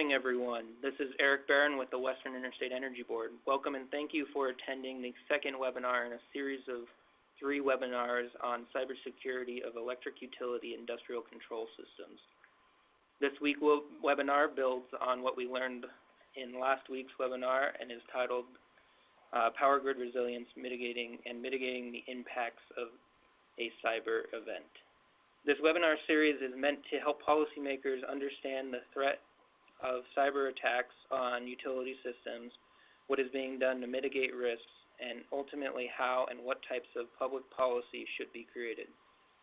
morning, everyone. This is Eric Barron with the Western Interstate Energy Board. Welcome and thank you for attending the second webinar in a series of 3 webinars on cybersecurity of electric utility industrial control systems. This week's webinar builds on what we learned in last week's webinar and is titled Power Grid Resilience Mitigating the Impacts of a Cyber Event. This webinar series is meant to help policymakers understand the threat of cyber attacks on utility systems, what is being done to mitigate risks, and ultimately how and what types of public policy should be created.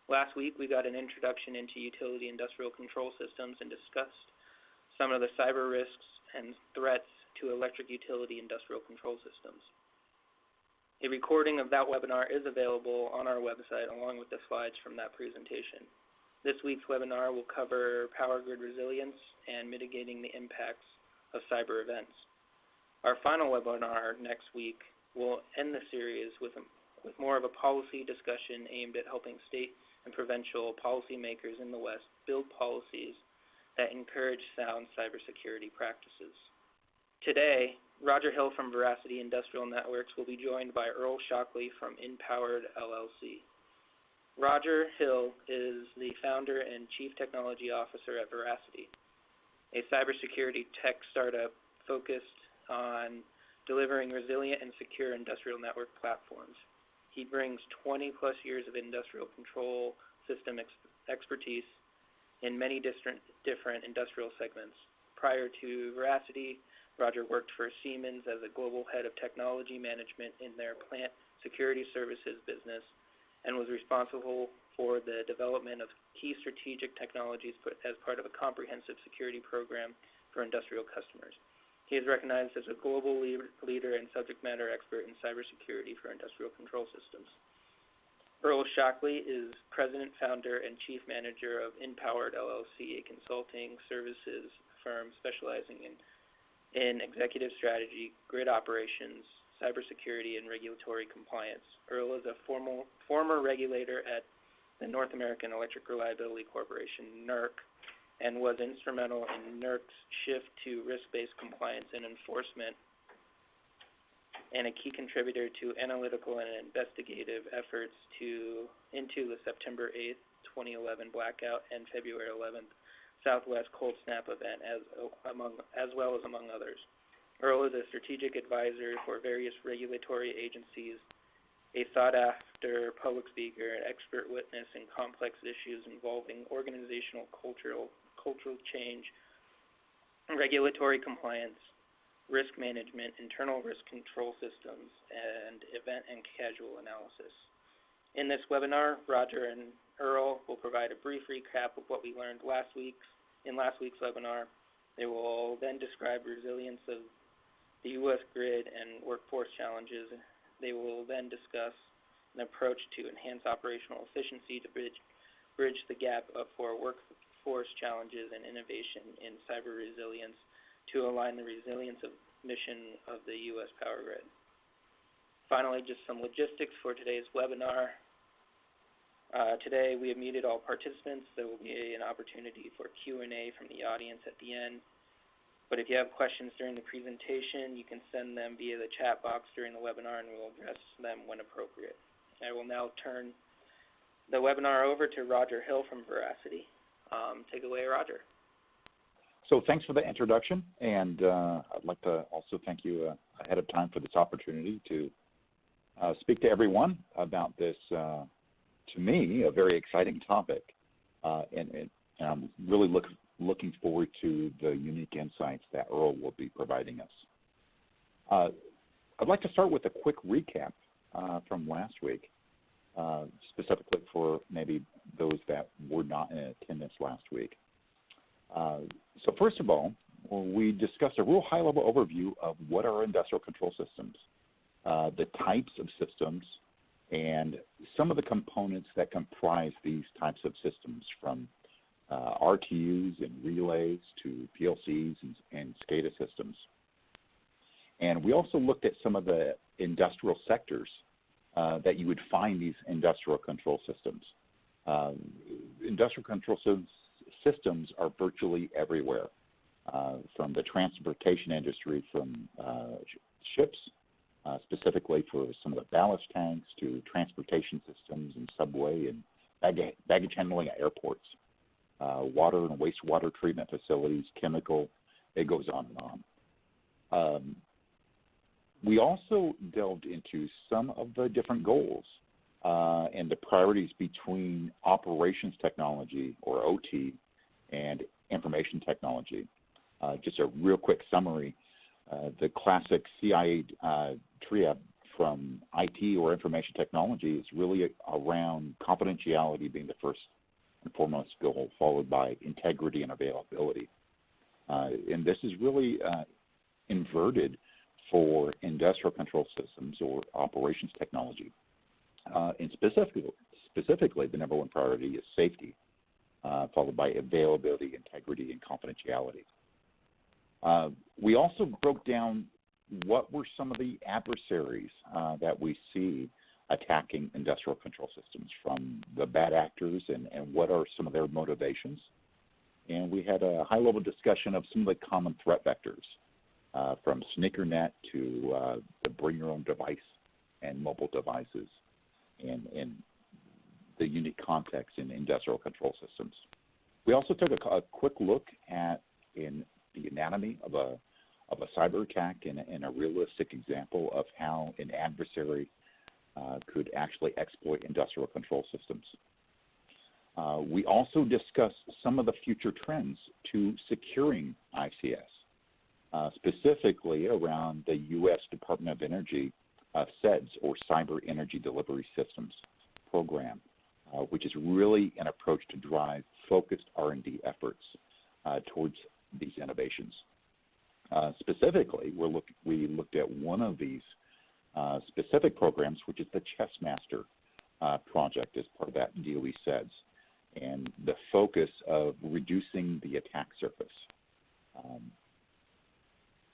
Last week we got an introduction into utility industrial control systems and discussed some of the cyber risks and threats to electric utility industrial control systems. A recording of that webinar is available on our website along with the slides from that presentation. This week's webinar will cover power grid resilience and mitigating the impacts of cyber events. Our final webinar next week will end the series with more of a policy discussion aimed at helping state and provincial policymakers in the West build policies that encourage sound cybersecurity practices. Today, Roger Hill from Veracity Industrial Networks will be joined by Earl Shockley from InPowered LLC. Roger Hill is the founder and Chief Technology Officer at Veracity, a cybersecurity tech startup focused on delivering resilient and secure industrial network platforms. He brings 20+ years of industrial control system expertise in many different industrial segments. Prior to Veracity, Roger worked for Siemens as a global head of technology management in their plant security services business and was responsible for the development of key strategic technologies as part of a comprehensive security program for industrial customers. He is recognized as a global leader and subject matter expert in cybersecurity for industrial control systems. Earl Shockley is president, founder, and chief manager of InPowered LLC, a consulting services firm specializing in executive strategy, grid operations, cybersecurity, and regulatory compliance. Earl is a former regulator at the North American Electric Reliability Corporation, NERC, and was instrumental in NERC's shift to risk-based compliance and enforcement, and a key contributor to analytical and investigative efforts into the September 8th, 2011 blackout and February 11th Southwest cold snap event, as well as among others. Earl is a strategic advisor for various regulatory agencies, a sought-after public speaker, and expert witness in complex issues involving organizational cultural change, regulatory compliance, risk management, internal risk control systems, and event and casual analysis. In this webinar, Roger and Earl will provide a brief recap of what we learned in last week's webinar. They will then describe resilience of the U.S. grid and workforce challenges. They will then discuss an approach to enhance operational efficiency to bridge the gap for workforce challenges and innovation in cyber resilience to align the resilience of mission of the U.S. power grid. Finally, just some logistics for today's webinar. Today we have muted all participants. There will be an opportunity for Q&A from the audience at the end. But if you have questions during the presentation, you can send them via the chat box during the webinar and we'll address them when appropriate. I will now turn the webinar over to Roger Hill from Veracity. Take it away, Roger. So thanks for the introduction, and I'd like to also thank you ahead of time for this opportunity to speak to everyone about this, to me, a very exciting topic, and I'm really looking forward to the unique insights that Earl will be providing us. I'd like to start with a quick recap from last week, specifically for maybe those that were not in attendance last week. So first of all, we discussed a real high-level overview of what are industrial control systems, the types of systems, and some of the components that comprise these types of systems, from RTUs and relays to PLCs and SCADA systems. And we also looked at some of the industrial sectors that you would find these industrial control systems. Industrial control systems are virtually everywhere. from the transportation industry, from ships, specifically for some of the ballast tanks, to transportation systems and subway and baggage handling at airports, water and wastewater treatment facilities, chemical, it goes on and on. We also delved into some of the different goals and the priorities between operations technology, or OT, and information technology. Just a real quick summary, the classic CIA triad from IT, or information technology, is really around confidentiality being the first and foremost goal, followed by integrity and availability. And this is really inverted for industrial control systems or operations technology. And specifically, the number one priority is safety, followed by availability, integrity, and confidentiality. We also broke down what were some of the adversaries that we see attacking industrial control systems, from the bad actors, and what are some of their motivations. And we had a high-level discussion of some of the common threat vectors, from SneakerNet to the bring your own device and mobile devices, and the unique context in industrial control systems. We also took a quick look at the anatomy of a cyber attack, and a realistic example of how an adversary could actually exploit industrial control systems. We also discussed some of the future trends to securing ICS, specifically around the U.S. Department of Energy CEDS, or Cyber Energy Delivery Systems program, which is really an approach to drive focused R&D efforts towards these innovations. Specifically, we looked at one of these specific programs, which is the Chessmaster project, as part of that DOE CEDS, and the focus of reducing the attack surface.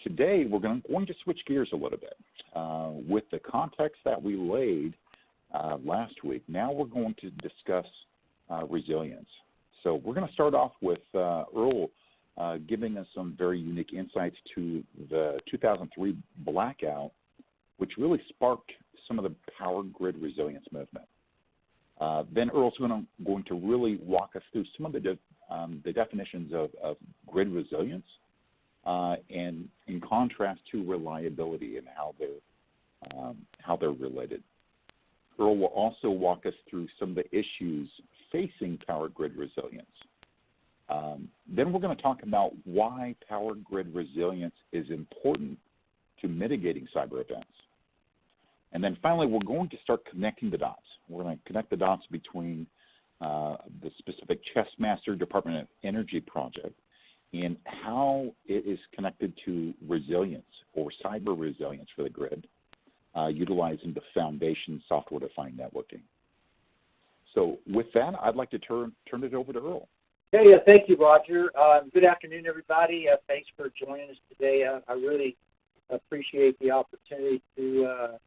Today, we're going to switch gears a little bit. With the context that we laid last week, now we're going to discuss resilience. So we're going to start off with Earl giving us some very unique insights to the 2003 blackout, which really sparked some of the power grid resilience movement. Then Earl's going to really walk us through some of the definitions of grid resilience, and in contrast to reliability, and how they're related. Earl will also walk us through some of the issues facing power grid resilience. Then we're going to talk about why power grid resilience is important to mitigating cyber events. And then finally, we're going to start connecting the dots. We're going to connect the dots between the specific Chessmaster Department of Energy project and how it is connected to resilience, or cyber resilience for the grid, utilizing the foundation software-defined networking. So with that, I'd like to turn it over to Earl. Hey, thank you, Roger. Good afternoon, everybody. Thanks for joining us today. I really appreciate the opportunity to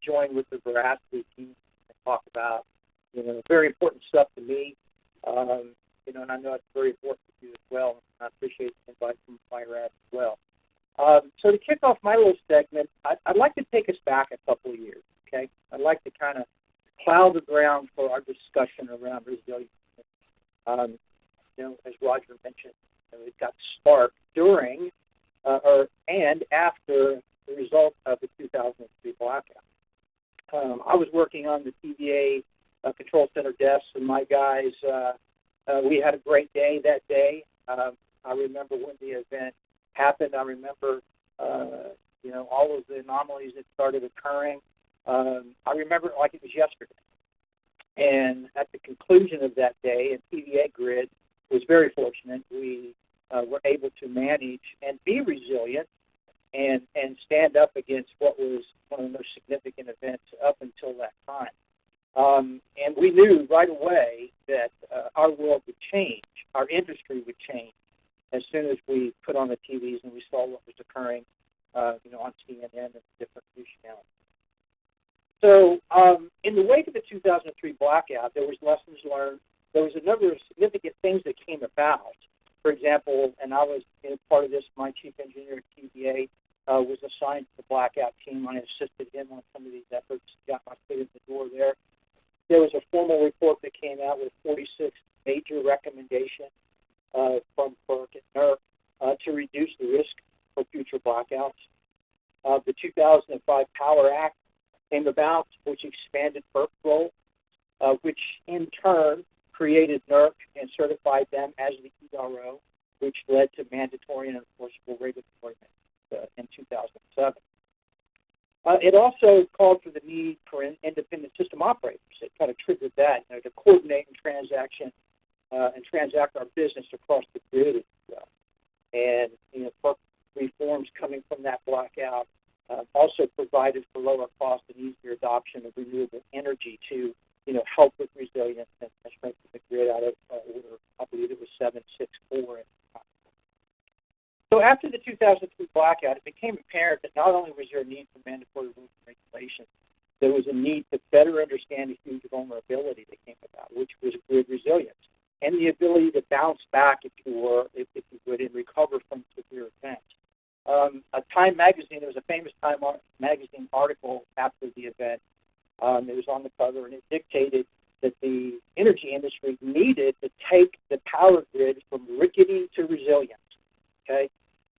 join with the Veracity team and talk about, very important stuff to me. And I know it's very important to you as well. I appreciate the invite from FireRad as well. So to kick off my little segment, I'd like to take us back a couple of years, okay? I'd like to kind of plow the ground for our discussion around resilience. As Roger mentioned, it got sparked during and after the result of the 2003 blackout. I was working on the TVA control center desk, and my guys, we had a great day that day. I remember when the event happened. I remember, all of the anomalies that started occurring. I remember it like it was yesterday. And at the conclusion of that day, and TVA Grid was very fortunate. We were able to manage and be resilient and stand up against what was one of the most significant events up until that time. And we knew right away that our world would change, our industry would change, as soon as we put on the TVs and we saw what was occurring, on CNN and different news channels. So in the wake of the 2003 blackout, there was lessons learned. There was a number of significant things that came about For example, and I was part of this, my chief engineer at TVA was assigned to the blackout team. I assisted him on some of these efforts, got my foot in the door there. There was a formal report that came out with 46 major recommendations from FERC and NERC to reduce the risk for future blackouts. The 2005 Power Act came about, which expanded FERC's role, which in turn created NERC and certified them as the ERO, which led to mandatory and enforceable regulatory measures in 2007. It also called for the need for independent system operators. It kind of triggered that, to coordinate and transact our business across the grid as well. And FERC reforms coming from that blackout also provided for lower cost and easier adoption of renewable energy to help with resilience and strengthen the grid out of order, I believe it was 764. So after the 2003 blackout, it became apparent that not only was there a need for mandatory rules and regulations, there was a need to better understand the huge vulnerability that came about, which was grid resilience and the ability to bounce back, if you would, and recover from severe events. A Time magazine, there was a famous Time magazine article after the event. It was on the cover, and it dictated that the energy industry needed to take the power grid from rickety to resilient. Okay,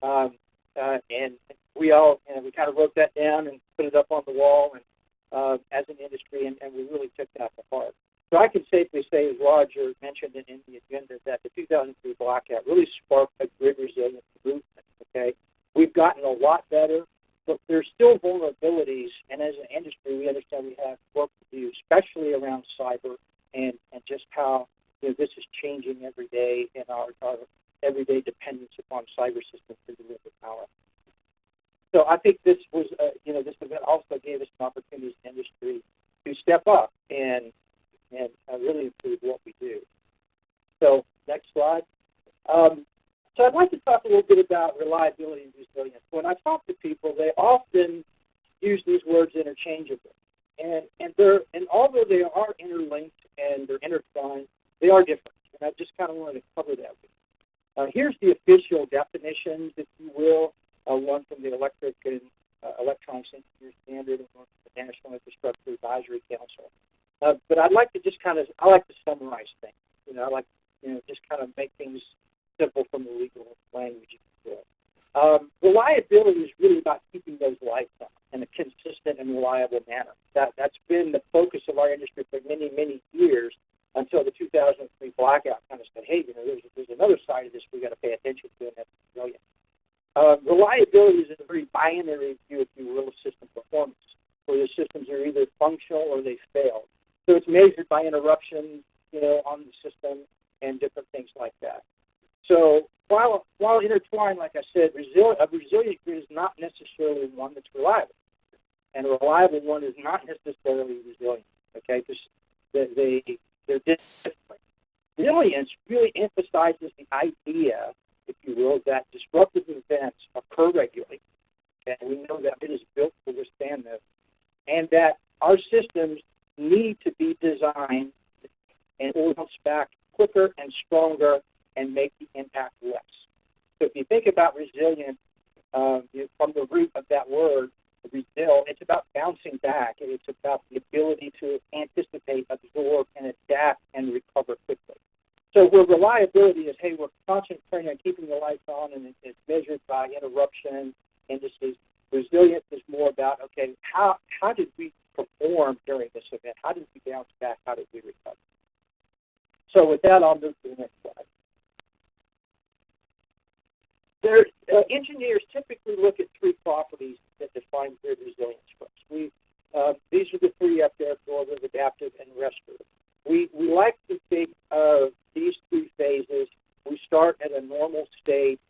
and we all, we kind of wrote that down and put it up on the wall, and as an industry, and we really took that to heart. So I can safely say, as Roger mentioned in the agenda, that the 2003 blackout really sparked a grid resilience movement. Okay, we've gotten a lot better, but there's still vulnerabilities, and as an industry, we understand we have work to do, especially around cyber and just how this is changing every day in our everyday dependence upon cyber systems to deliver power. So I think this was, this event also gave us an opportunity as an industry to step up and really improve what we do. So next slide. So I'd like to talk a little bit about reliability and resilience. When I talk to people, they often use these words interchangeably. And although they are interlinked and they're intertwined, they are different. And I just kind of wanted to cover that with you. Here's the official definitions, if you will, one from the Electric and Electronics Engineer Standard and one from the National Infrastructure Advisory Council. But I'd like to just I like to summarize things. I like just kind of make things simple from the legal language, if you will. Reliability is really about keeping those lights on in a consistent and reliable manner. That's been the focus of our industry for many, many years until the 2003 blackout kind of said, hey, there's another side of this we got to pay attention to, and that's resilience. Reliability is a very binary view, if you will, of system performance, where the systems are either functional or they fail. So it's measured by interruptions, on the system and different things like that. So while intertwined, like I said, a resilient grid is not necessarily one that's reliable, and a reliable one is not necessarily resilient. Okay, because they're different. Resilience really emphasizes the idea, if you will, that disruptive events occur regularly, and we know that it is built to withstand them, and that our systems need to be designed and bounce back quicker and stronger and make the impact less. So if you think about resilience, from the root of that word, resil, it's about bouncing back. It's about the ability to anticipate, absorb, and adapt and recover quickly. So where reliability is, hey, we're concentrating on keeping the lights on, and it's measured by interruption indices. Resilience is more about, okay, how did we perform during this event? How did we bounce back? How did we recover? So with that, I'll move to the next slide. Engineers typically look at three properties that define grid resilience for us. These are the three up there: absorptive, adaptive, and restorative. We like to think of these three phases. We start at a normal state,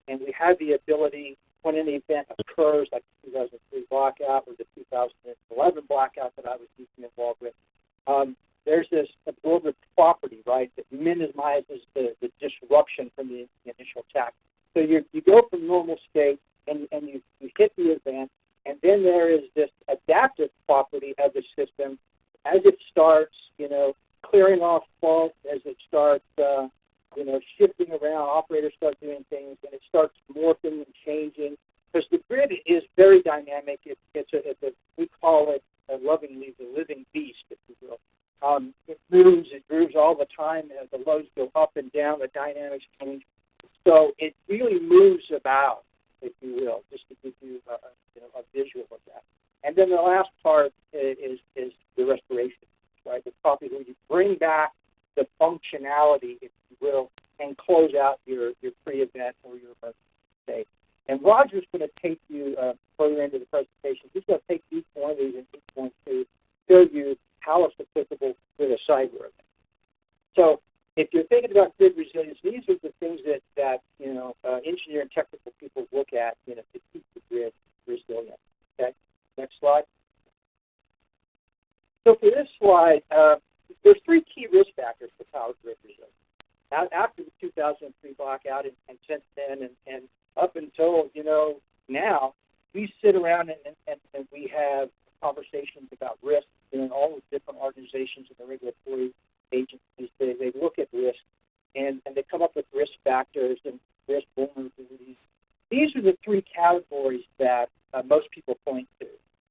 and we have the ability, when an event occurs, like the 2003 blackout or the 2011 blackout that I was deeply involved with, there's this absorptive property, right, that minimizes the disruption from the initial attack. So you go from normal state, and you hit the event, and then there is this adaptive property of the system as it starts, clearing off fault, as it starts shifting around, operators start doing things, and it starts morphing and changing. Because the grid is very dynamic. We call it lovingly the living beast, if you will. It moves all the time. As the loads go up and down, the dynamics change. So it really moves about, if you will, just to give you a visual of that. And then the last part is the restoration, right? The property where you bring back the functionality, if you will, and close out your pre-event or your state. And Roger's going to take you further into the presentation. He's going to take each one of these and he's going to show you how it's applicable with a cyber event. So if you're thinking about grid resilience, these are the things that engineer and technical people look at to keep the grid resilient. Okay, next slide. So for this slide, there's three key risk factors for power grid resilience. After the 2003 blackout and since then and up until now, we sit around and we have conversations about risk. All the different organizations and the regulatory agencies, they look at risk and they come up with risk factors and risk vulnerabilities. These are the three categories that most people point to.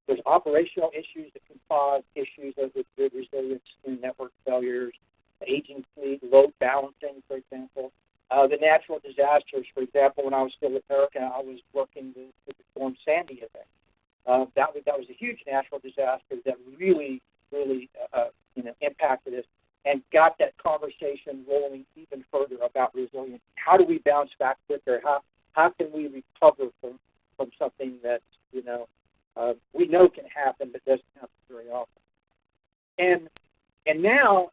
There's operational issues that can cause issues with grid resilience and network failures, aging fleet, load balancing, for example. The natural disasters, for example, when I was still at American, I was working with the Storm Sandy event. That was a huge natural disaster that really impacted us and got that conversation rolling even further about resilience. How do we bounce back quicker? How can we recover from something that we know can happen but doesn't happen very often? And now,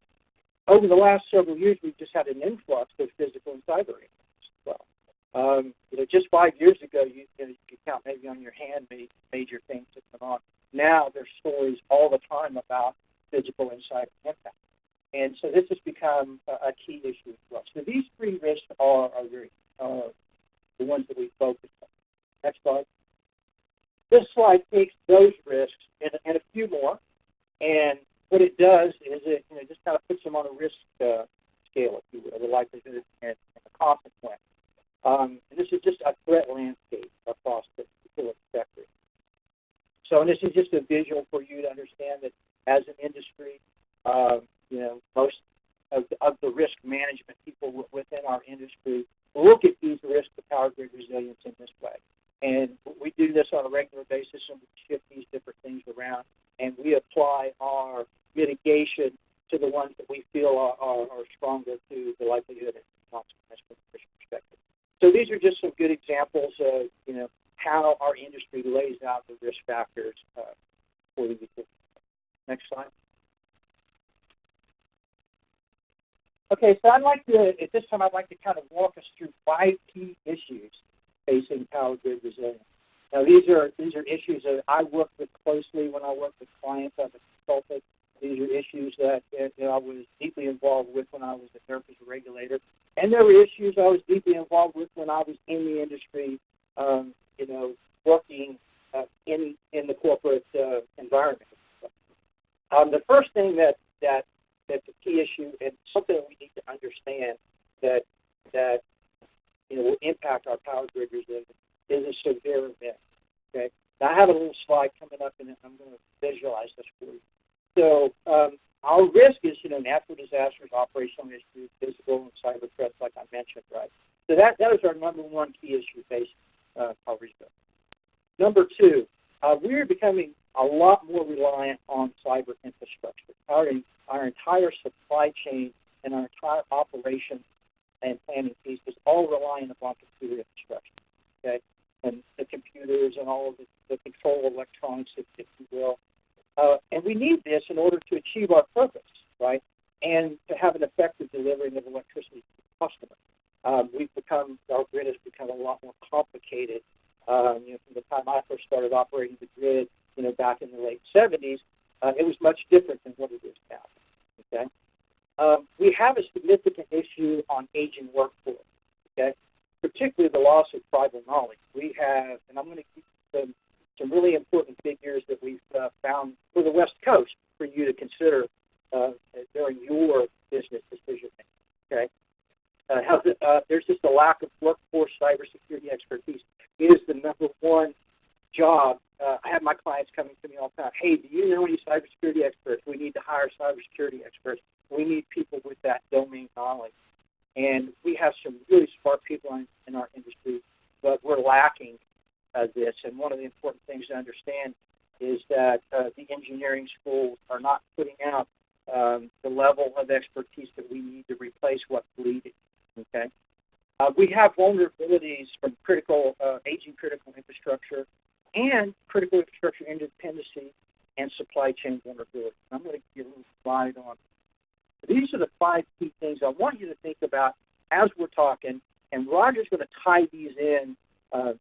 over the last several years, we've just had an influx of physical and cyber events as well. Just 5 years ago, you could count maybe on your hand major things that come on. Now there's stories all the time about physical and cyber impact. And so this has become a key issue as well. So these three risks are the ones that we focus on. Next slide. This slide takes those risks and a few more, and what it does is it just kind of puts them on a risk scale, if you will, the likelihood and the consequence. And this is just a threat landscape across the utility sector. So, and this is just a visual for you to understand that as an industry, most of the risk management people within our industry look at these risks to power grid resilience in this way. And we do this on a regular basis, and we shift these different things around, and we apply our mitigation to the ones that we feel are stronger to the likelihood and consequence from a risk perspective. So these are just some good examples of how our industry lays out the risk factors for the utility. Next slide. Okay, so at this time, I'd like to kind of walk us through 5 key issues facing power grid resilience. Now, these are issues that I work with closely when I work with clients as a consultant. These are issues that I was deeply involved with when I was at NERC as a regulator, and there were issues I was deeply involved with when I was in the industry, working in the corporate environment. The first thing that's a key issue and something that we need to understand that will impact our power grid resilience is a severe event. Okay, now I have a little slide coming up, and I'm going to visualize this for you. So our risk is natural disasters, operational issues, physical and cyber threats, like I mentioned, right? So that is our number one key issue facing power resilience. Number 2, we're becoming a lot more reliant on cyber infrastructure. Our entire supply chain and our entire operation and planning piece is all relying upon computer infrastructure, okay? And the computers and all of the control electronics, if you will. And we need this in order to achieve our purpose, right? And to have an effective delivering of electricity to the customer. Our grid has become a lot more complicated. From the time I first started operating the grid, back in the late 70s, it was much different than what it is now, okay? We have a significant issue on aging workforce, okay? Particularly the loss of tribal knowledge. We have, and I'm going to give some really important figures that we've found for the West Coast for you to consider during your business decision making, okay? there's just a lack of workforce cybersecurity expertise. It is the number one job. I have my clients coming to me all the time. Hey, do you know any cybersecurity experts? We need to hire cybersecurity experts. We need people with that domain knowledge. And we have some really smart people in our industry, but we're lacking this. And one of the important things to understand is that the engineering schools are not putting out the level of expertise that we need to replace what's bleeding. Okay, we have vulnerabilities from aging critical infrastructure and critical infrastructure independency and supply chain vulnerability. I'm going to give a little slide on. These are the 5 key things I want you to think about as we're talking, and Roger's going to tie these in, to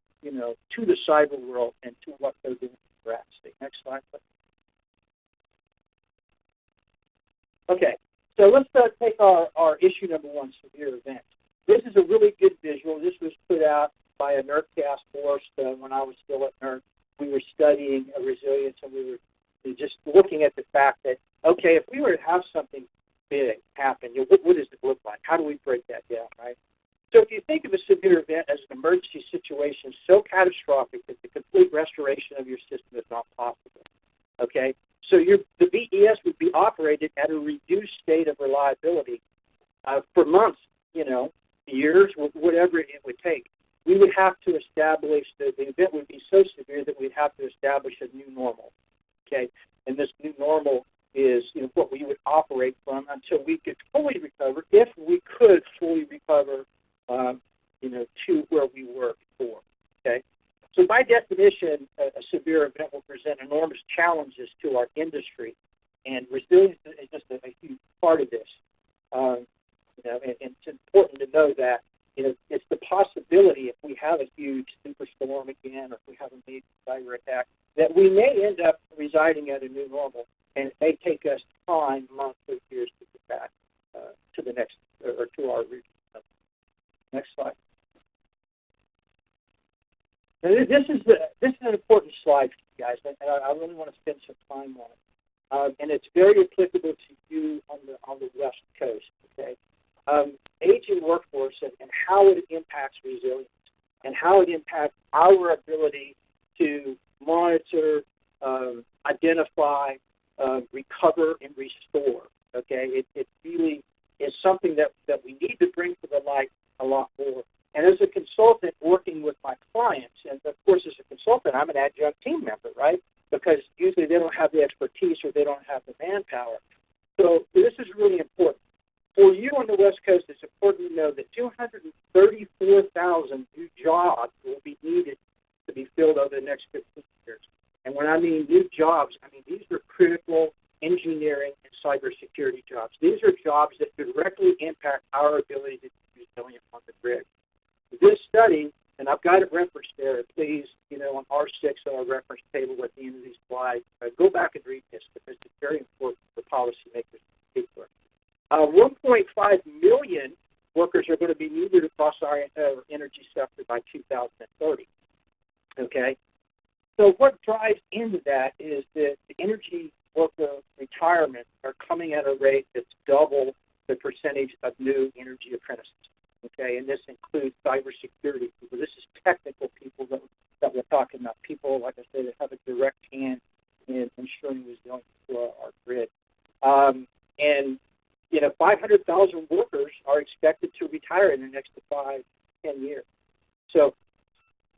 the cyber world and to what they're doing for Veracity. Next slide, please. Okay, so let's take our issue number 1, severe events. This is a really good visual. This was put out by a NERC task force when I was still at NERC. We were studying resilience, and we were just looking at the fact that, okay, if we were to have something big happen, what does it look like? How do we break that down, right? So if you think of a severe event as an emergency situation so catastrophic that the complete restoration of your system is not possible, okay? So the BES would be operated at a reduced state of reliability for months, years, whatever it would take. We would have to establish the event would be so severe that we'd have to establish a new normal, okay? And this new normal is what we would operate from until we could fully recover, if we could fully recover, to where we were before, okay? So by definition, a severe event will present enormous challenges to our industry, and resilience is just a huge part of this. And it's important to know that it's the possibility, if we have a huge superstorm again, or if we have a major cyber attack, that we may end up residing at a new normal, and it may take us time, months or years to get back to the next or to our region. Next slide. Now, this is an important slide for you guys, and I really want to spend some time on it. And it's very applicable to you on the West Coast. Okay, aging workforce and how it impacts resilience, and how it impacts our ability to monitor, identify, recover, and restore. Okay, it really is something that we need to bring to the light a lot more. And as a consultant working with my clients, and of course as a consultant, I'm an adjunct team member, right? Because usually they don't have the expertise or they don't have the manpower. So this is really important. For you on the West Coast, it's important to know that 234,000 new jobs will be needed to be filled over the next 15 years. And when I mean new jobs, I mean these are critical engineering and cybersecurity jobs. These are jobs that directly impact our ability to be resilient on the grid. This study, and I've got it referenced there, please, on R6 on our reference table at the end of these slides, go back and read this because it's very important for policymakers to speak for. 1.5 million workers are going to be needed across our energy sector by 2030. Okay? So what drives into that is that the energy worker retirements are coming at a rate that's double the percentage of new energy apprentices. Okay, and this includes cybersecurity people. This is technical people that we're talking about. People, like I said, that have a direct hand in ensuring resilience to our grid. And 500,000 workers are expected to retire in the next 5-10 years. So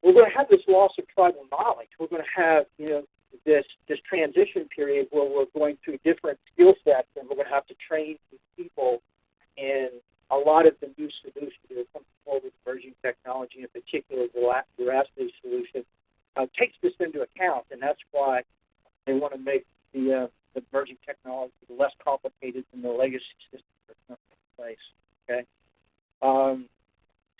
we're going to have this loss of tribal knowledge. We're going to have this transition period where we're going through different skill sets, and we're going to have to train people in a lot of the new solutions that are coming forward with emerging technology, in particular the Veracity solution, takes this into account, and that's why they want to make the emerging technology less complicated than the legacy systems that are in place. Okay,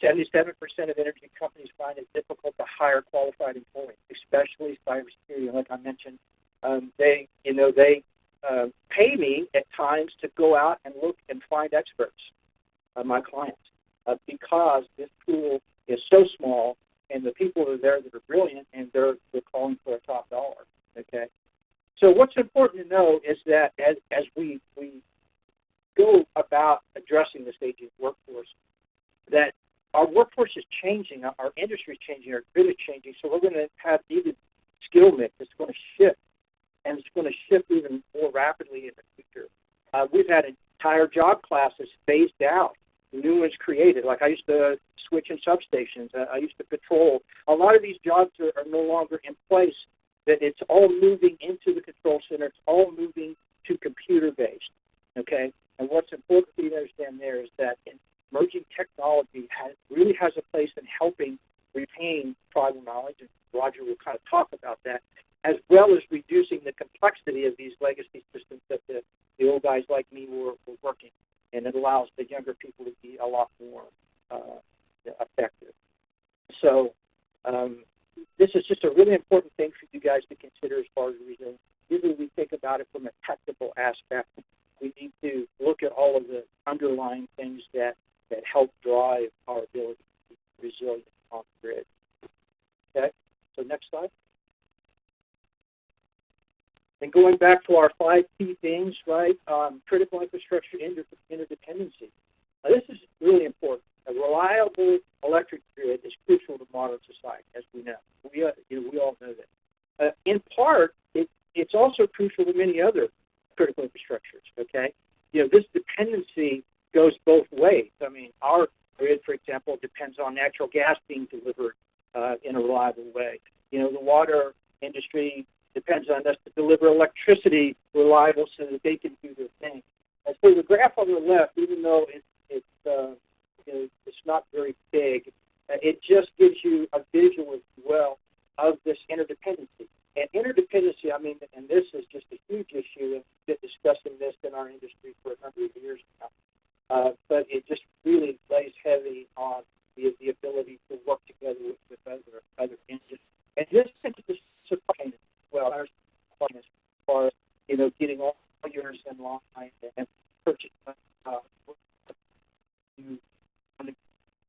77% of energy companies find it difficult to hire qualified employees, especially cybersecurity. Like I mentioned, they pay me at times to go out and look and find experts. My clients, because this pool is so small, and the people are there that are brilliant, and they're calling for a top dollar. Okay, so what's important to know is that as we go about addressing this aging workforce, that our workforce is changing, our industry is changing, our grid is changing, so we're going to have needed skill mix that's going to shift, and it's going to shift even more rapidly in the future. We've had entire job classes phased out, new ones created. Like I used to switch in substations. I used to patrol. A lot of these jobs are no longer in place. That it's all moving into the control center. It's all moving to computer-based, okay? And what's important for you to understand there is that emerging technology really has a place in helping retain tribal knowledge, and Roger will kind of talk about that, as well as reducing the complexity of these legacy systems that the old guys like me were working. And it allows the younger people to be a lot more effective. So this is just a really important thing for you guys to consider as far as resilience. Usually we think about it from a technical aspect. We need to look at all of the underlying things that help drive our ability to be resilient on the grid. Okay, so next slide. And going back to our 5 key things, right? Critical infrastructure interdependency. This is really important. A reliable electric grid is crucial to modern society, as we know. We all know that. In part, it's also crucial to many other critical infrastructures. Okay, this dependency goes both ways. I mean, our grid, for example, depends on natural gas being delivered in a reliable way. The water industry depends on us to deliver electricity reliable so that they can do their thing. And so the graph on the left, even though it's not very big, it just gives you a visual as well of this interdependency. And interdependency, I mean, and this is just a huge issue, and we've been discussing this in our industry for a number of years now, but it just really lays heavy on the ability to work together with other engines. And this is the supply chain as well. Our supply chain as far as, getting all yours in line and purchasing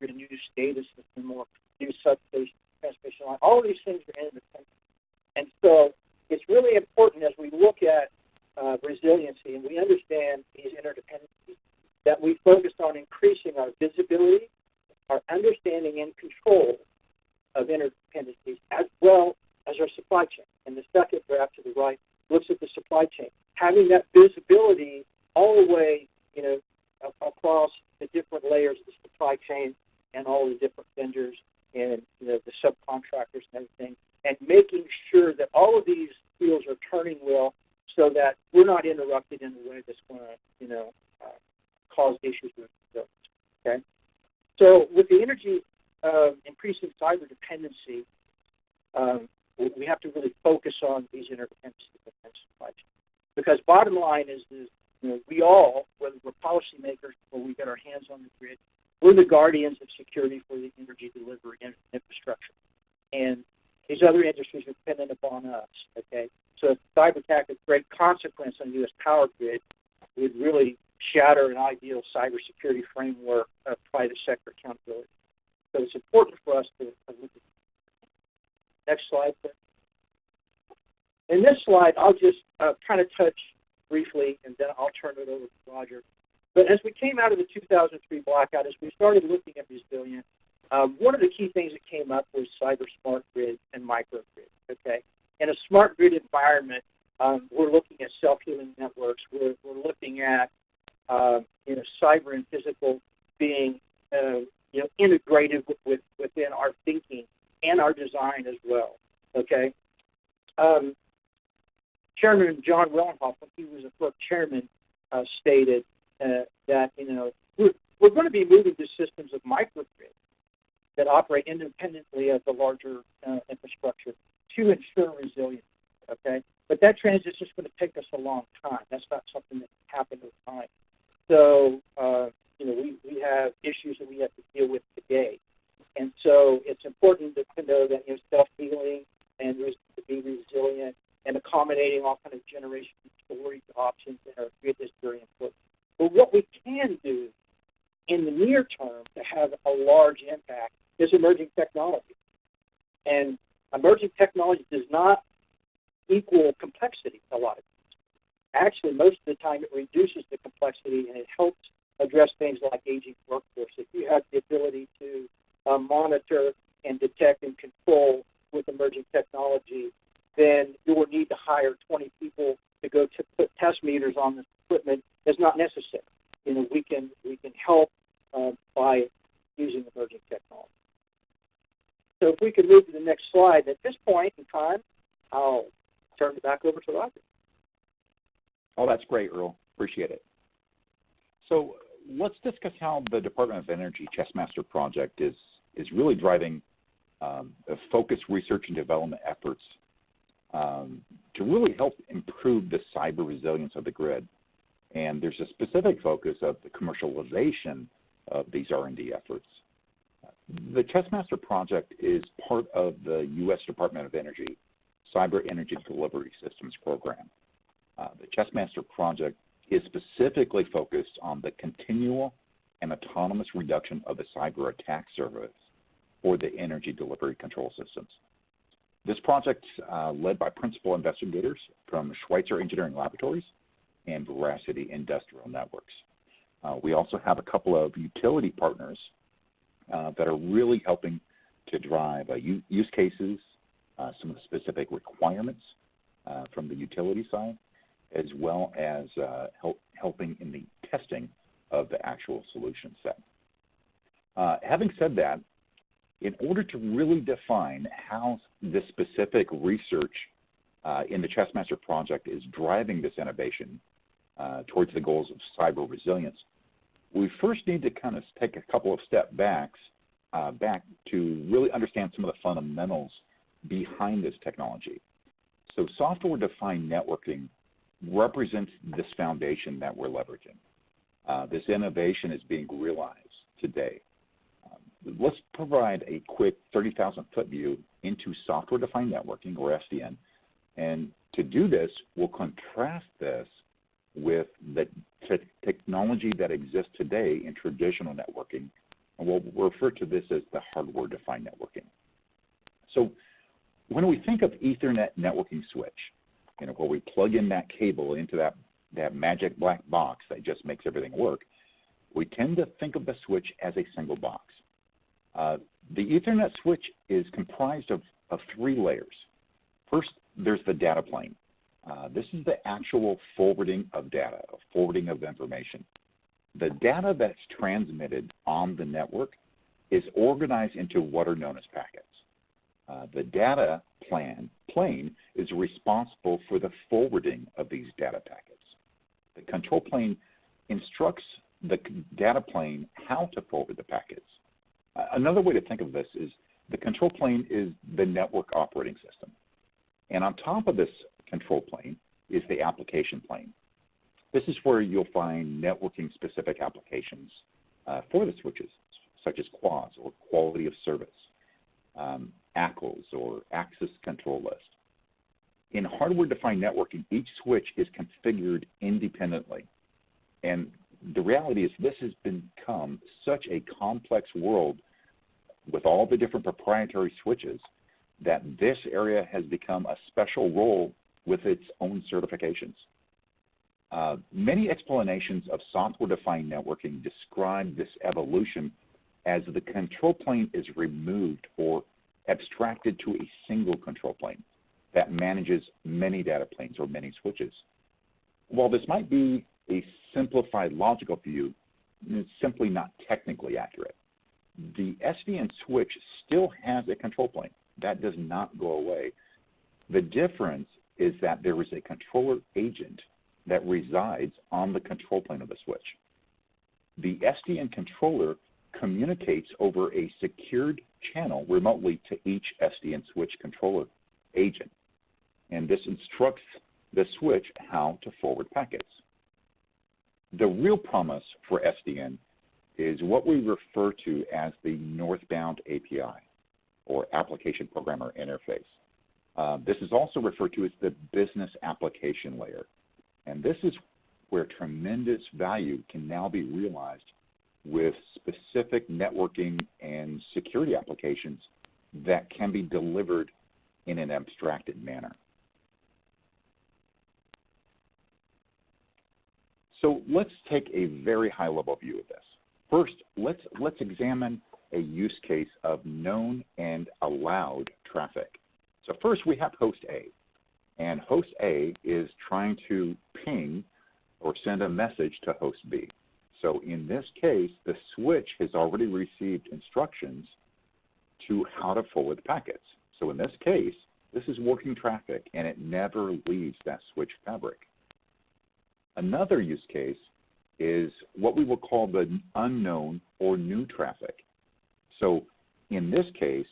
a new SCADA system or new substation, transmission line. All of these things are independent. And so it's really important as we look at resiliency and we understand these interdependencies that we focus on increasing our visibility, our understanding and control of interdependencies, as well as our supply chain. And the second graph to the right looks at the supply chain. Having that visibility all the way, across the different layers of the supply chain and all the different vendors and the subcontractors and everything, and making sure that all of these wheels are turning well so that we're not interrupted in a way that's going to, cause issues with resilience. Okay? So with the energy increasing cyber dependency, we have to really focus on these interdependencies and supply chain. Because bottom line is we all, whether we're policymakers or we get our hands on the grid, we're the guardians of security for the energy delivery infrastructure. And these other industries are dependent upon us, okay? So if cyber attack has great consequence on the U.S. power grid, it would really shatter an ideal cybersecurity framework of private sector accountability. So it's important for us to look at it. Next slide, please. In this slide, I'll just kind of touch briefly, and then I'll turn it over to Roger. But as we came out of the 2003 blackout, as we started looking at resilience, one of the key things that came up was cyber smart grid and microgrid. Okay, in a smart grid environment, we're looking at self-healing networks. We're looking at cyber and physical being integrated within our thinking and our design as well. Okay. Chairman John Wellenhoff, when he was a FERC chairman, stated that we're going to be moving to systems of microgrid that operate independently of the larger infrastructure to ensure resilience. Okay, but that transition is going to take us a long time. That's not something that can happen over time. So we have issues that we have to deal with today, and so it's important to know that self-healing and to be resilient and accommodating all kind of generation and storage options in our grid is very important. But what we can do in the near term to have a large impact is emerging technology. And emerging technology does not equal complexity a lot of times. Actually, most of the time it reduces the complexity and it helps address things like aging workforce. If you have the ability to monitor and detect and control with emerging technology, then your need to hire 20 people to go to put test meters on this equipment is not necessary. We can help by using emerging technology. So if we could move to the next slide, at this point in time, I'll turn it back over to Roger. Oh, that's great, Earl. Appreciate it. So let's discuss how the Department of Energy Chessmaster project is really driving focused research and development efforts to really help improve the cyber resilience of the grid. And there's a specific focus of the commercialization of these R&D efforts. The Chessmaster project is part of the U.S. Department of Energy Cyber Energy Delivery Systems program. The Chessmaster project is specifically focused on the continual and autonomous reduction of the cyber attack surface for the energy delivery control systems. This project led by principal investigators from Schweitzer Engineering Laboratories and Veracity Industrial Networks. We also have a couple of utility partners that are really helping to drive use cases, some of the specific requirements from the utility side, as well as helping in the testing of the actual solution set. Having said that, in order to really define how this specific research in the Chessmaster project is driving this innovation towards the goals of cyber resilience, we first need to kind of take a couple of steps back to really understand some of the fundamentals behind this technology. So software-defined networking represents this foundation that we're leveraging. This innovation is being realized today. Let's provide a quick 30,000-foot view into software-defined networking, or SDN. And to do this, we'll contrast this with the technology that exists today in traditional networking, and we'll refer to this as the hardware-defined networking. So when we think of Ethernet networking switch, where we plug in that cable into that magic black box that just makes everything work, we tend to think of the switch as a single box. The Ethernet switch is comprised of 3 layers. First, there's the data plane. This is the actual forwarding of data, forwarding of information. The data that's transmitted on the network is organized into what are known as packets. The data plane is responsible for the forwarding of these data packets. The control plane instructs the data plane how to forward the packets. Another way to think of this is the control plane is the network operating system. And on top of this control plane is the application plane. This is where you'll find networking specific applications for the switches, such as QoS, or quality of service, ACLs, or access control list. In hardware-defined networking, each switch is configured independently. And the reality is this has become such a complex world with all the different proprietary switches that this area has become a special role with its own certifications. Many explanations of software-defined networking describe this evolution as the control plane is removed or abstracted to a single control plane that manages many data planes or many switches. While this might be a simplified logical view, it's simply not technically accurate. The SDN switch still has a control plane. That does not go away. The difference is that there is a controller agent that resides on the control plane of the switch. The SDN controller communicates over a secured channel remotely to each SDN switch controller agent, and this instructs the switch how to forward packets. The real promise for SDN is what we refer to as the northbound API, or Application Programmer Interface. This is also referred to as the business application layer, and this is where tremendous value can now be realized with specific networking and security applications that can be delivered in an abstracted manner. So let's take a very high-level view of this. First, let's examine a use case of known and allowed traffic. So first we have host A, and host A is trying to ping or send a message to host B. So in this case, the switch has already received instructions to how to forward the packets. So in this case, this is working traffic, and it never leaves that switch fabric. Another use case is what we will call the unknown or new traffic. So in this case,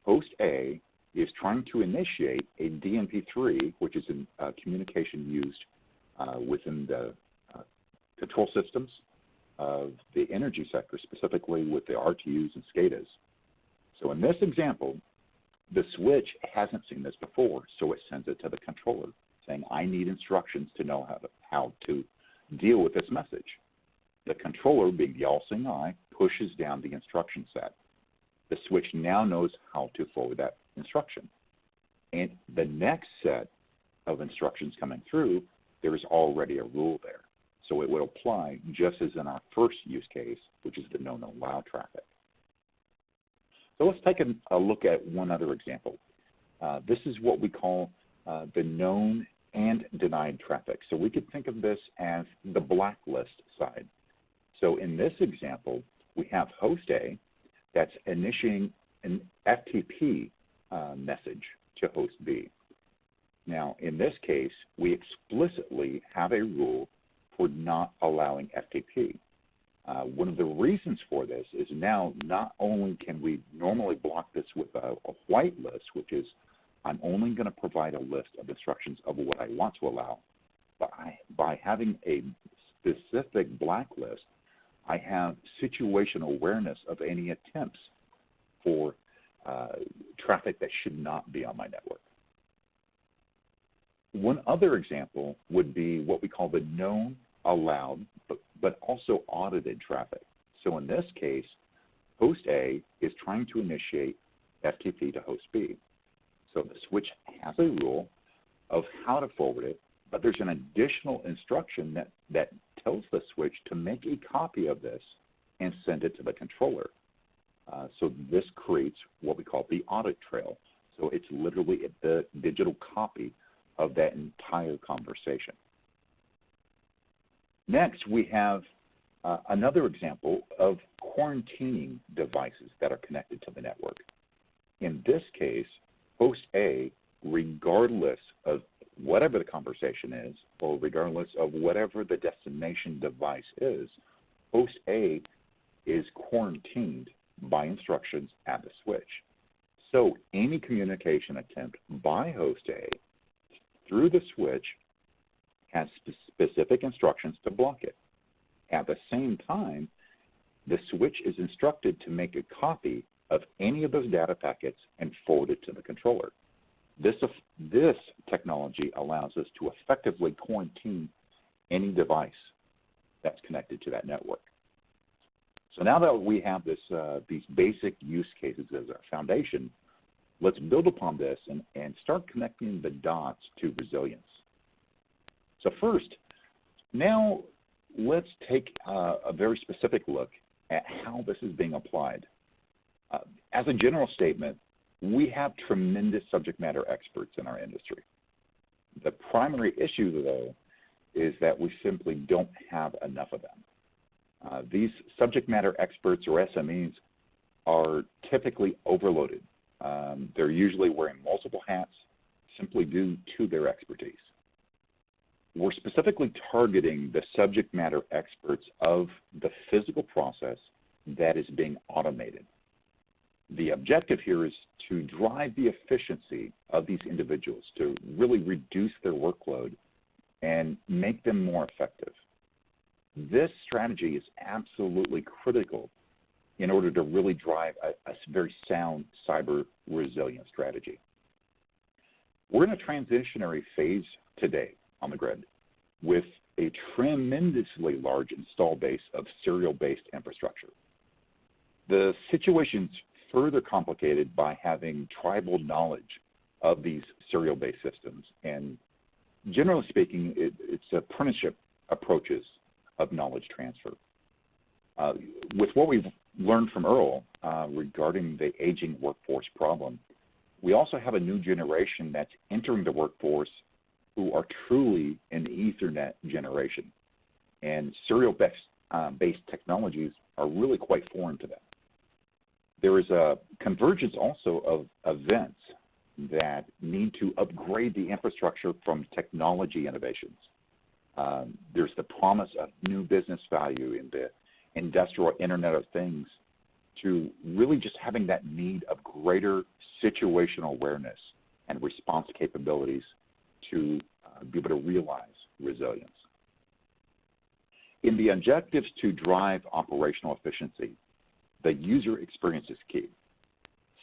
host A is trying to initiate a DNP3, which is a communication used within the control systems of the energy sector, specifically with the RTUs and SCADAs. So in this example, the switch hasn't seen this before, so it sends it to the controller, saying, I need instructions to know how to deal with this message. The controller, being the all-seeing eye, pushes down the instruction set. The switch now knows how to forward that instruction. And the next set of instructions coming through, there is already a rule there. So it would apply just as in our first use case, which is the known and allowed traffic. So let's take a look at one other example. This is what we call the known and denied traffic. So we could think of this as the blacklist side. So in this example, we have host A that's initiating an FTP message to host B. Now, in this case, we explicitly have a rule for not allowing FTP. One of the reasons for this is now not only can we normally block this with a whitelist, which is I'm only going to provide a list of instructions of what I want to allow, but by having a specific blacklist, I have situational awareness of any attempts for traffic that should not be on my network. One other example would be what we call the known, allowed, but also audited traffic. So in this case, host A is trying to initiate FTP to host B. So the switch has a rule of how to forward it, but there's an additional instruction that tells the switch to make a copy of this and send it to the controller. So this creates what we call the audit trail. So it's literally the digital copy of that entire conversation. Next, we have another example of quarantining devices that are connected to the network. In this case, host A, regardless of whatever the conversation is, or regardless of whatever the destination device is, host A is quarantined by instructions at the switch. So any communication attempt by host A through the switch has specific instructions to block it. At the same time, the switch is instructed to make a copy of any of those data packets and forward it to the controller. This technology allows us to effectively quarantine any device that's connected to that network. So now that we have these basic use cases as our foundation, let's build upon this and start connecting the dots to resilience. So first, now let's take a very specific look at how this is being applied. As a general statement, we have tremendous subject matter experts in our industry. The primary issue, though, is that we simply don't have enough of them. These subject matter experts, or SMEs, are typically overloaded. They're usually wearing multiple hats simply due to their expertise. We're specifically targeting the subject matter experts of the physical process that is being automated. The objective here is to drive the efficiency of these individuals, to really reduce their workload and make them more effective. This strategy is absolutely critical in order to really drive a very sound cyber resilience strategy. We're in a transitionary phase today on the grid with a tremendously large install base of serial-based infrastructure. The situation's further complicated by having tribal knowledge of these serial-based systems. And generally speaking, it's apprenticeship approaches of knowledge transfer. With what we've learned from Earl regarding the aging workforce problem, we also have a new generation that's entering the workforce who are truly an Ethernet generation. And serial-based technologies are really quite foreign to them. There is a convergence also of events that need to upgrade the infrastructure from technology innovations. There's the promise of new business value in the industrial Internet of Things to really just having that need of greater situational awareness and response capabilities to be able to realize resilience. In the objectives to drive operational efficiency, the user experience is key.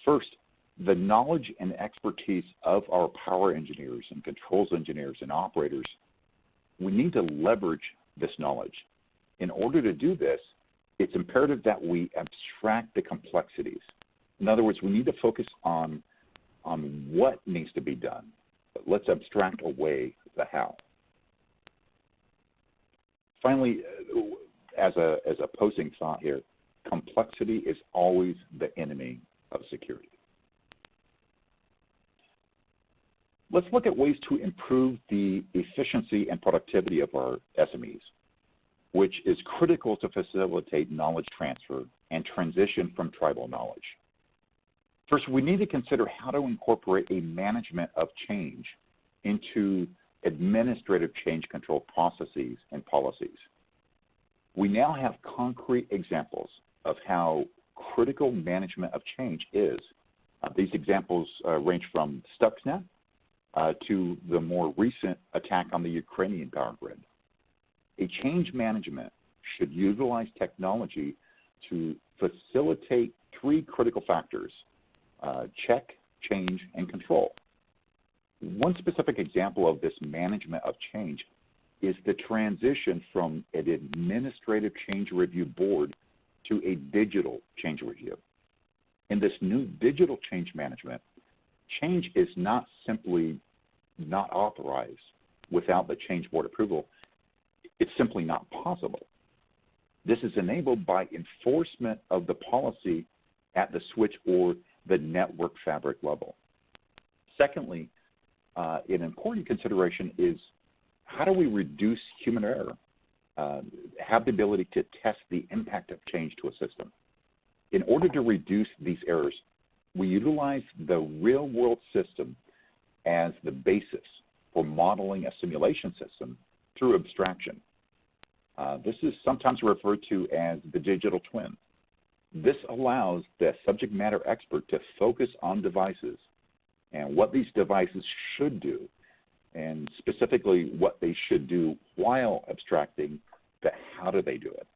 First, the knowledge and expertise of our power engineers and controls engineers and operators, we need to leverage this knowledge. In order to do this, it's imperative that we abstract the complexities. In other words, we need to focus on what needs to be done, but let's abstract away the how. Finally, as a posing thought here, complexity is always the enemy of security. Let's look at ways to improve the efficiency and productivity of our SMEs, which is critical to facilitate knowledge transfer and transition from tribal knowledge. First, we need to consider how to incorporate a management of change into administrative change control processes and policies. We now have concrete examples of how critical management of change is. These examples range from Stuxnet to the more recent attack on the Ukrainian power grid. A change management should utilize technology to facilitate three critical factors: check, change, and control. One specific example of this management of change is the transition from an administrative change review board to a digital change review. In this new digital change management, change is not simply not authorized without the change board approval. It's simply not possible. This is enabled by enforcement of the policy at the switch or the network fabric level. Secondly, an important consideration is how do we reduce human error, have the ability to test the impact of change to a system. In order to reduce these errors, we utilize the real-world system as the basis for modeling a simulation system through abstraction. This is sometimes referred to as the digital twin. This allows the subject matter expert to focus on devices and what these devices should do, and specifically what they should do while abstracting the how do they do it.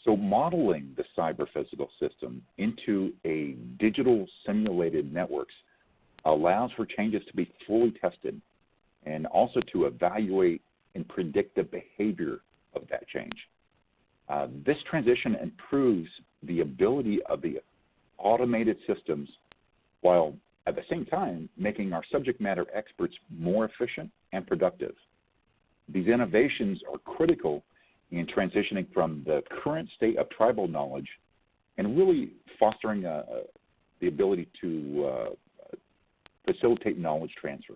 So modeling the cyber-physical system into a digital simulated networks allows for changes to be fully tested and also to evaluate and predict the behavior of that change. This transition improves the ability of the automated systems while at the same time making our subject matter experts more efficient and productive. These innovations are critical in transitioning from the current state of tribal knowledge and really fostering the ability to facilitate knowledge transfer.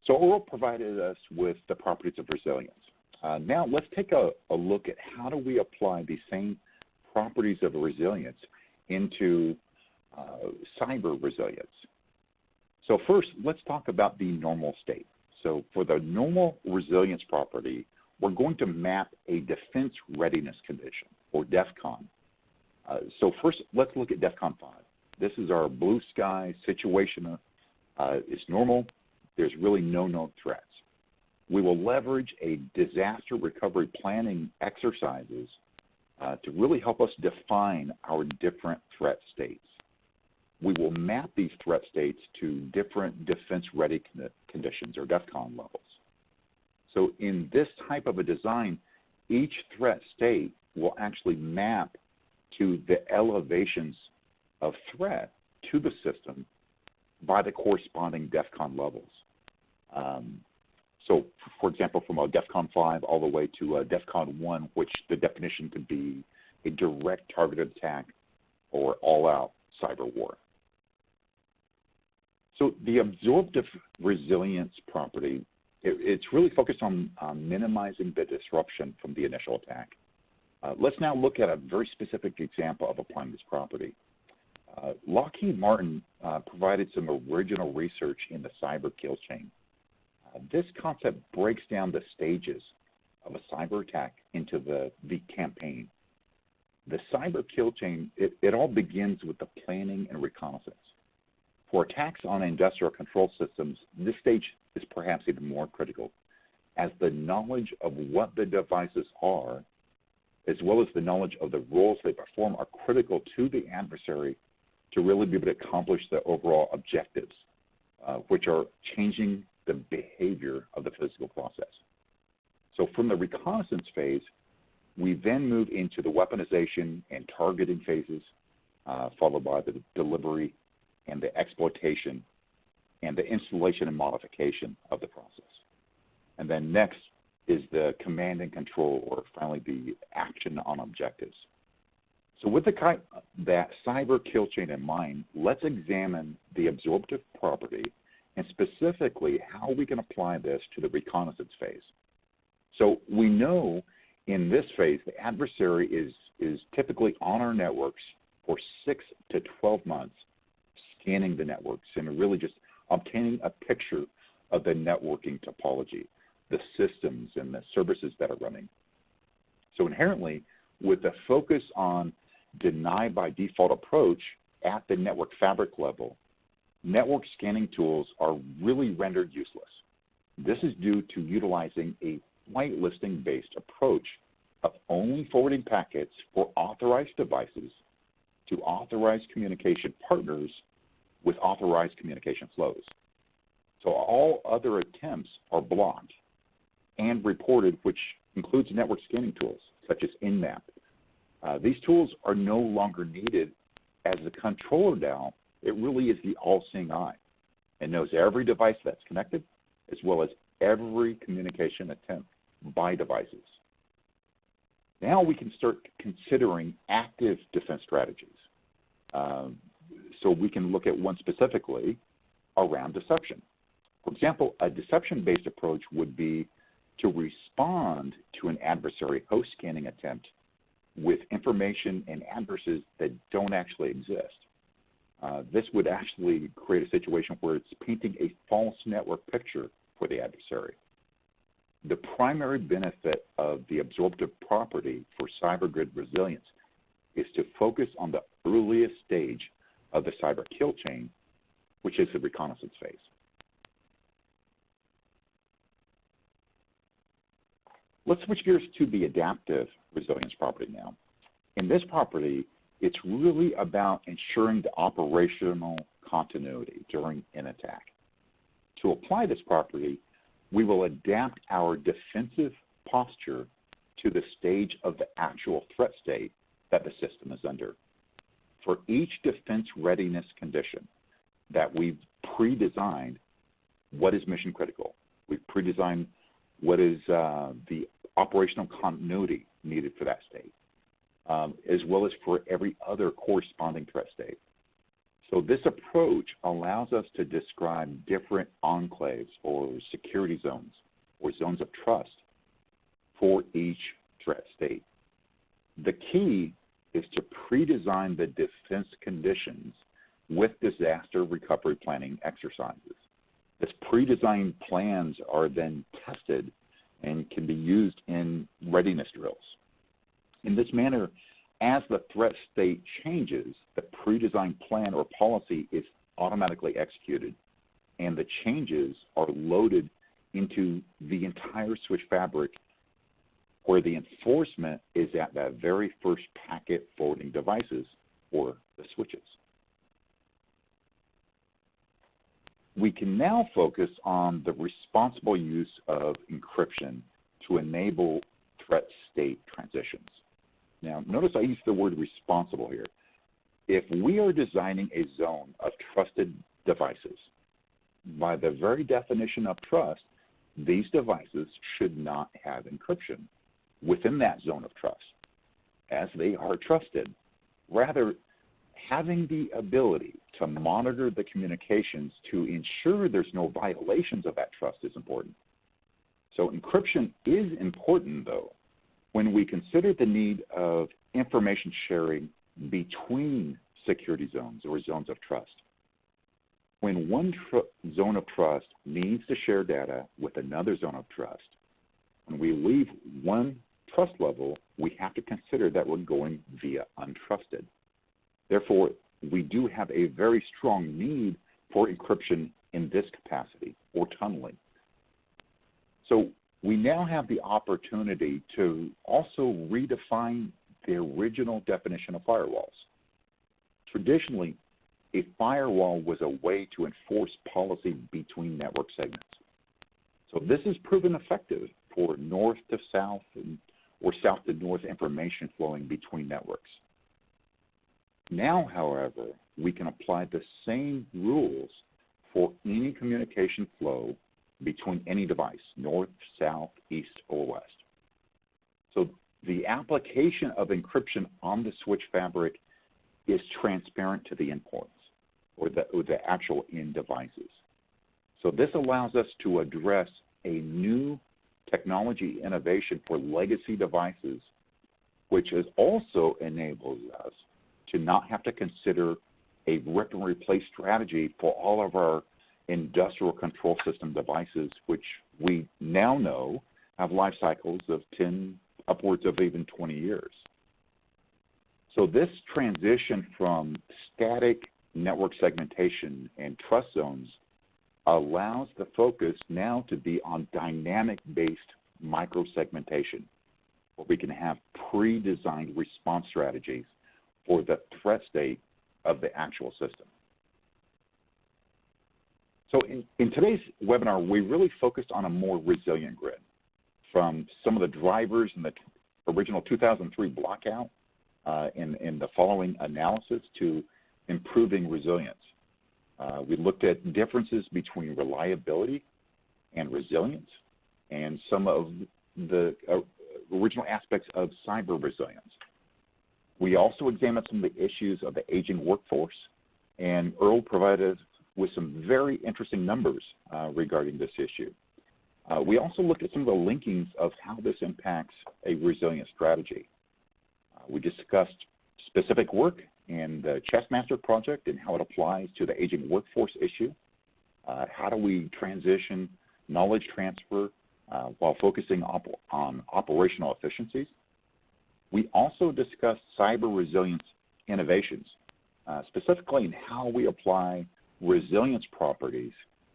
So Earl provided us with the properties of resilience. Now let's take a look at how do we apply these same properties of resilience into cyber resilience. So first, let's talk about the normal state. So for the normal resilience property, we're going to map a defense readiness condition, or DEFCON. So first, let's look at DEFCON 5. This is our blue sky situation. It's normal. There's really no known threats. We will leverage a disaster recovery planning exercises to really help us define our different threat states. We will map these threat states to different defense-ready conditions, or DEFCON levels. So in this type of a design, each threat state will actually map to the elevations of threat to the system by the corresponding DEFCON levels. So, for example, from a DEFCON 5 all the way to a DEFCON 1, which the definition could be a direct targeted attack or all-out cyber war. So the absorptive resilience property, it's really focused on minimizing the disruption from the initial attack. Let's now look at a very specific example of applying this property. Lockheed Martin provided some original research in the cyber kill chain. This concept breaks down the stages of a cyber attack into the campaign. The cyber kill chain, it all begins with the planning and reconnaissance. For attacks on industrial control systems, this stage is perhaps even more critical, as the knowledge of what the devices are, as well as the knowledge of the roles they perform, are critical to the adversary to really be able to accomplish the overall objectives, which are changing the behavior of the physical process. So from the reconnaissance phase, we then move into the weaponization and targeting phases, followed by the delivery and the exploitation and the installation and modification of the process. And then next is the command and control, or finally the action on objectives. So with that cyber kill chain in mind, let's examine the absorptive property and specifically how we can apply this to the reconnaissance phase. So we know in this phase, the adversary is typically on our networks for 6 to 12 months, scanning the networks and really just obtaining a picture of the networking topology, the systems and the services that are running. So inherently, with the focus on deny by default approach at the network fabric level, network scanning tools are really rendered useless. This is due to utilizing a whitelisting-based approach of only forwarding packets for authorized devices to authorized communication partners with authorized communication flows. So all other attempts are blocked and reported, which includes network scanning tools such as Nmap. These tools are no longer needed, as the controller now, it really is the all-seeing eye. It knows every device that's connected, as well as every communication attempt by devices. Now we can start considering active defense strategies. So we can look at one specifically around deception. For example, a deception-based approach would be to respond to an adversary host scanning attempt with information and addresses that don't actually exist. This would actually create a situation where it's painting a false network picture for the adversary. The primary benefit of the absorptive property for cyber grid resilience is to focus on the earliest stage of the cyber kill chain, which is the reconnaissance phase. Let's switch gears to the adaptive resilience property now. In this property, it's really about ensuring the operational continuity during an attack. To apply this property, we will adapt our defensive posture to the stage of the actual threat state that the system is under. For each defense readiness condition that we've pre-designed, what is mission critical? We've pre-designed what is the operational continuity needed for that state, as well as for every other corresponding threat state. So this approach allows us to describe different enclaves or security zones or zones of trust for each threat state. The key is to pre-design the defense conditions with disaster recovery planning exercises. This pre-designed plans are then tested and can be used in readiness drills. In this manner, as the threat state changes, the pre-designed plan or policy is automatically executed, and the changes are loaded into the entire switch fabric, where the enforcement is at that very first packet forwarding devices, or the switches. We can now focus on the responsible use of encryption to enable threat state transitions. Now, notice I use the word responsible here. If we are designing a zone of trusted devices, by the very definition of trust, these devices should not have encryption within that zone of trust, as they are trusted. Rather, having the ability to monitor the communications to ensure there's no violations of that trust is important. So encryption is important, though, when we consider the need of information sharing between security zones or zones of trust. When one zone of trust needs to share data with another zone of trust, when we leave one trust level, we have to consider that we're going via untrusted. Therefore, we do have a very strong need for encryption in this capacity, or tunneling. So we now have the opportunity to also redefine the original definition of firewalls. Traditionally, a firewall was a way to enforce policy between network segments. So this has proven effective for north to south or south to north information flowing between networks. Now, however, we can apply the same rules for any communication flow between any device, north, south, east, or west. So the application of encryption on the switch fabric is transparent to the endpoints or the actual end devices. So this allows us to address a new technology innovation for legacy devices, which has also enabled us to not have to consider a rip and replace strategy for all of our industrial control system devices, which we now know have life cycles of 10, upwards of even 20 years. So this transition from static network segmentation and trust zones allows the focus now to be on dynamic-based microsegmentation, where we can have pre-designed response strategies for the threat state of the actual system. So in today's webinar, we really focused on a more resilient grid, from some of the drivers in the original 2003 blockout in the following analysis to improving resilience. We looked at differences between reliability and resilience and some of the original aspects of cyber resilience. We also examined some of the issues of the aging workforce, and Earl provided us with some very interesting numbers regarding this issue. We also looked at some of the linkings of how this impacts a resilient strategy. We discussed specific work in the Chessmaster project and how it applies to the aging workforce issue. How do we transition knowledge transfer while focusing on operational efficiencies? We also discussed cyber resilience innovations, specifically in how we apply resilience properties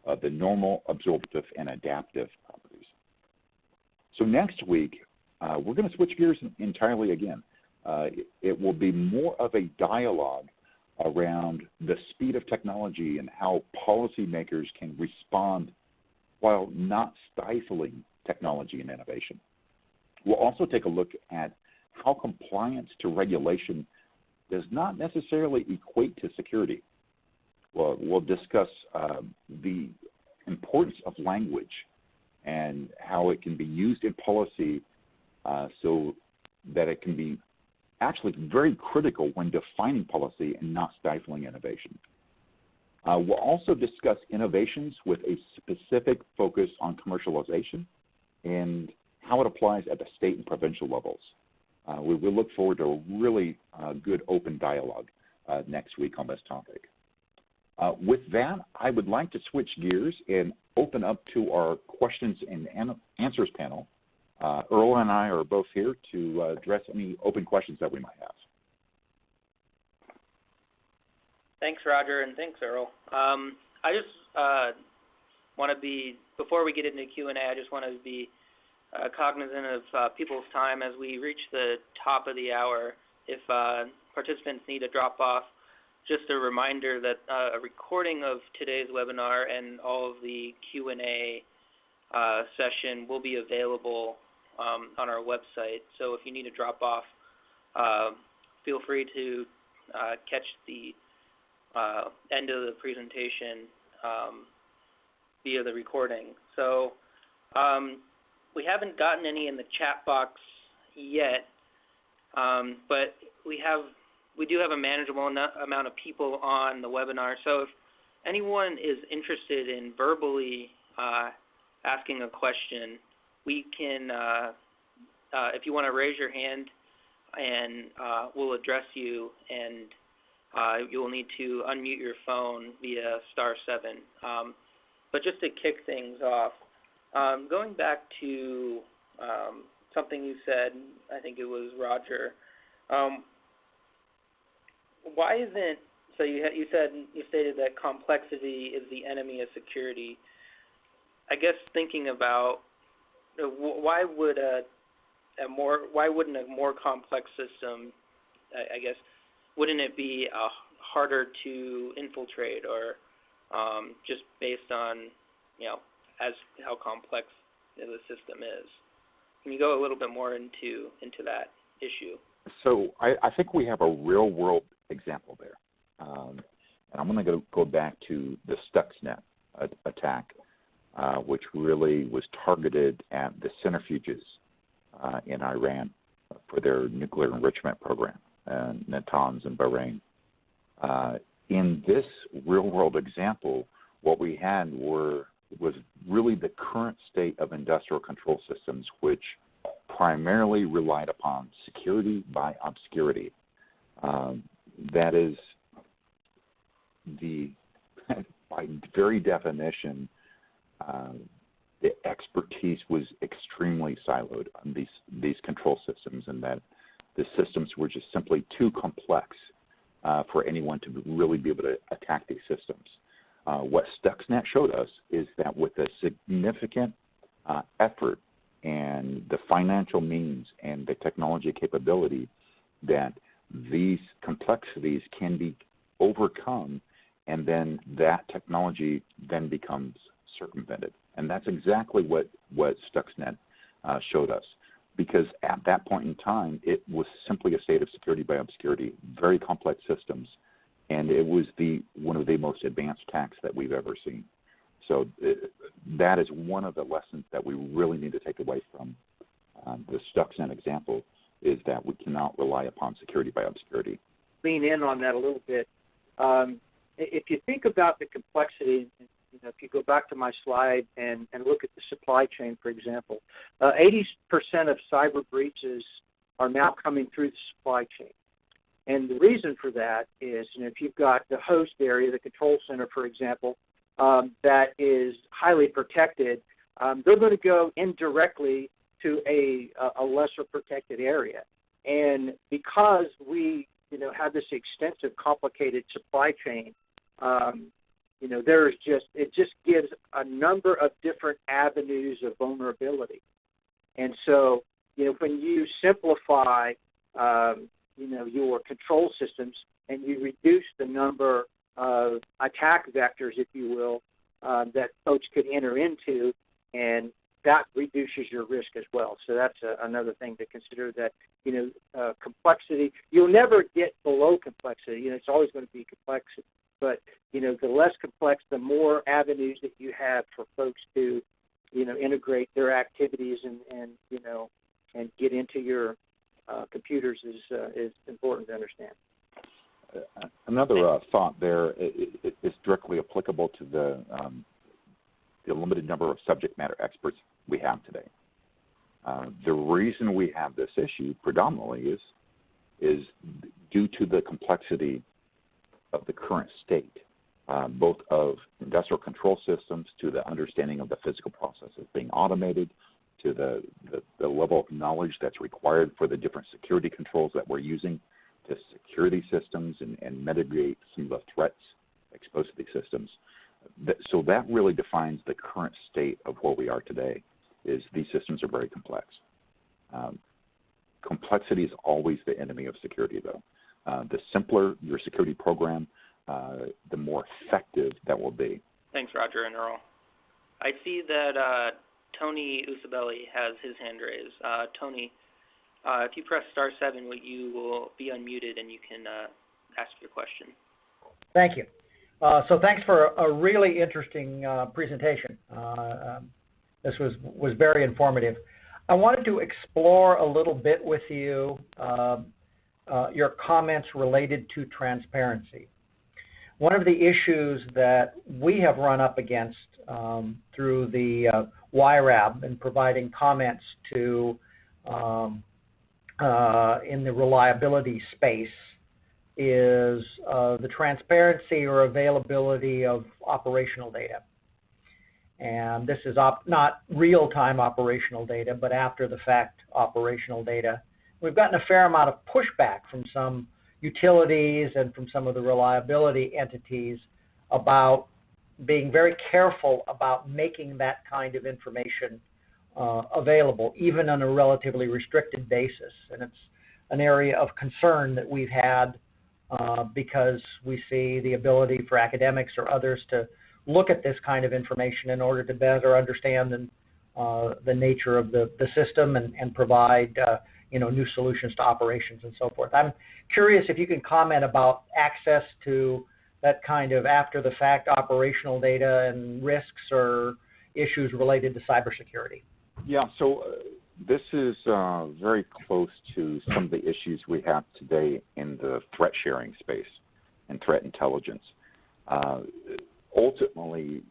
of the normal, absorptive, and adaptive properties. So next week, we're going to switch gears entirely again. It will be more of a dialogue around the speed of technology and how policymakers can respond while not stifling technology and innovation. We'll also take a look at how compliance to regulation does not necessarily equate to security. We'll discuss the importance of language and how it can be used in policy so that it can be actually very critical when defining policy and not stifling innovation. We'll also discuss innovations with a specific focus on commercialization and how it applies at the state and provincial levels. We will look forward to a really good open dialogue next week on this topic. With that, I would like to switch gears and open up to our questions and answers panel. Earl and I are both here to address any open questions that we might have. Thanks, Roger, and thanks, Earl. I just want to be, before we get into Q&A, I just want to be cognizant of people's time as we reach the top of the hour. If participants need to drop off, just a reminder that a recording of today's webinar and all of the Q&A session will be available on our website. So if you need to drop off, feel free to catch the end of the presentation via the recording. So We haven't gotten any in the chat box yet, but we do have a manageable amount of people on the webinar. So if anyone is interested in verbally asking a question, we can, if you want to raise your hand, and we'll address you, and you will need to unmute your phone via *7. But just to kick things off, going back to something you said, I think it was Roger. Why isn't, so you stated that complexity is the enemy of security. I guess thinking about why wouldn't a more complex system, I guess, wouldn't it be harder to infiltrate, or just based on, as how complex the system is? Can you go a little bit more into that issue? So I think we have a real-world example there. And I'm going to go back to the Stuxnet attack, which really was targeted at the centrifuges in Iran for their nuclear enrichment program, Natanz and Bahrain. In this real-world example, what we had was really the current state of industrial control systems, which primarily relied upon security by obscurity. That is, by very definition, the expertise was extremely siloed on these control systems, and that the systems were just simply too complex for anyone to really be able to attack these systems. What Stuxnet showed us is that with a significant effort and the financial means and the technology capability, that these complexities can be overcome, and then that technology then becomes circumvented. And that's exactly what Stuxnet showed us, because at that point in time, it was simply a state of security by obscurity, very complex systems, and it was one of the most advanced attacks that we've ever seen. So that is one of the lessons that we really need to take away from the Stuxnet example, is that we cannot rely upon security by obscurity. Lean in on that a little bit. If you think about the complexity, if you go back to my slide and look at the supply chain, for example, 80% of cyber breaches are now coming through the supply chain. And the reason for that is, if you've got the host area, the control center, for example, that is highly protected, they're going to go indirectly to a lesser protected area. And because we, have this extensive, complicated supply chain, it just gives a number of different avenues of vulnerability. And so, when you simplify, your control systems, and you reduce the number of attack vectors, if you will, that folks could enter into, and that reduces your risk as well. So that's another thing to consider, that, complexity, you'll never get below complexity. It's always going to be complex. But, the less complex, the more avenues that you have for folks to, integrate their activities and get into your computers is important to understand. Another thought there is directly applicable to the limited number of subject matter experts we have today. The reason we have this issue predominantly is due to the complexity of the current state, both of industrial control systems, to the understanding of the physical processes being automated, to the level of knowledge that's required for the different security controls that we're using to secure these systems and mitigate some of the threats exposed to these systems. So that really defines the current state of where we are today, is these systems are very complex. Complexity is always the enemy of security, though. The simpler your security program, the more effective that will be. Thanks, Roger and Earl. I see that Tony Usabelli has his hand raised. Tony, if you press *7, you will be unmuted and you can ask your question. Thank you. So thanks for a really interesting presentation. This was very informative. I wanted to explore a little bit with you your comments related to transparency. One of the issues that we have run up against through the YRAB and providing comments to in the reliability space is the transparency or availability of operational data. And this is not real-time operational data, but after-the-fact operational data. We've gotten a fair amount of pushback from some utilities and from some of the reliability entities about being very careful about making that kind of information available, even on a relatively restricted basis. And it's an area of concern that we've had because we see the ability for academics or others to look at this kind of information in order to better understand the nature of the system and provide new solutions to operations and so forth. I'm curious if you can comment about access to that kind of after-the-fact operational data and risks or issues related to cybersecurity. Yeah, so this is very close to some of the issues we have today in the threat sharing space and threat intelligence. Ultimately,